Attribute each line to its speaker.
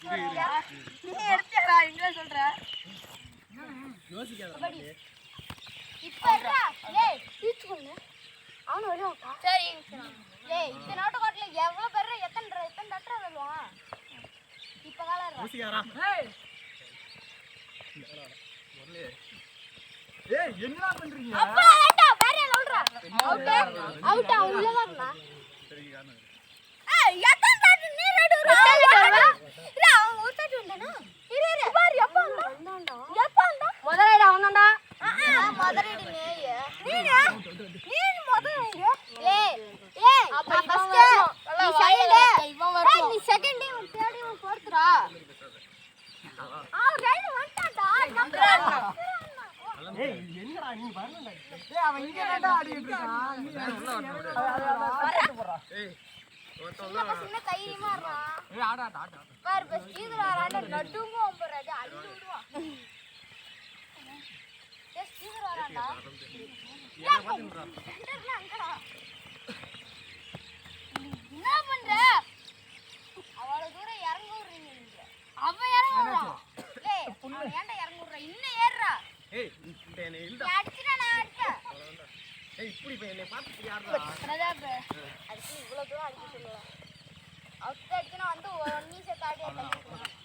Speaker 1: நீ எடுத்துடா இங்க சொல்ற
Speaker 2: யோசிக்காத
Speaker 1: இப்பறா ஏய் டீச் பண்ணு அவன வருவாங்க சரி ஏய் இந்த நாட்டு காட்டுல எவ்வளவு பேர் எத்தனை தட்டற வருவான் இப்ப காலறா
Speaker 2: யோசிக்காதடா ஏய் ஏய் என்னடா பண்றீங்க
Speaker 1: அப்பா ஏண்டா வேற சொல்றா அவுட் உள்ள வரலாம்
Speaker 2: சரி காரணம்
Speaker 1: ஏய் எத்தனை தட்டு நீ ரெடி வரா இல்ல அவன் ஊத்தாட்டு வந்தானா இரு பாரு எப்ப வந்தான்டா முதலைடா அவன்டா முதலைடி நீ முதலைங்க ஏய் அப்ப ஃபர்ஸ்ட் நீ செகண்ட் இவன் தேர்ட் இவன் ஃபோர்த்ரா ரைட் வந்துட்டாடா நம்பர்
Speaker 2: ஏய் என்னடா நீ வரணும்டா ஏய் அவன் இங்க என்னடா ஆடிட்டு இருக்கான் நீ ஏய்
Speaker 1: சின்ன தைரியமா இருடா
Speaker 2: ஏய் ஆடா
Speaker 1: பாரு பஸ் கீதுடா ராண்டா நடுங்க ஒம்பறாடா அள்ளி விடுவா எஸ் கீதுடா ராண்டா
Speaker 2: என்ன பாத்துறா
Speaker 1: என்ன பண்ற அவ்வளவு தூரம் இறங்க விடுறீங்க நீங்க அவன் இறங்க விடுறான் ஏய் அவன் ஏன்டா இறங்க விடுற இன்னும் ஏறுறா
Speaker 2: ஏய் இந்த என்ன இல்லடா
Speaker 1: நீ அடிச்சினா நான் அடிச்சேன்
Speaker 2: ஏய் இப்படி போய் என்னை பார்த்து இப்படி ஆடுறா
Speaker 1: பிரதாப் அதுக்கு இவ்வளவு தூரம் அடிக்க சொல்லுவா அவுட் அடிச்சனா வந்து 1 நிமிஷம் தாடி அடிக்கலாம்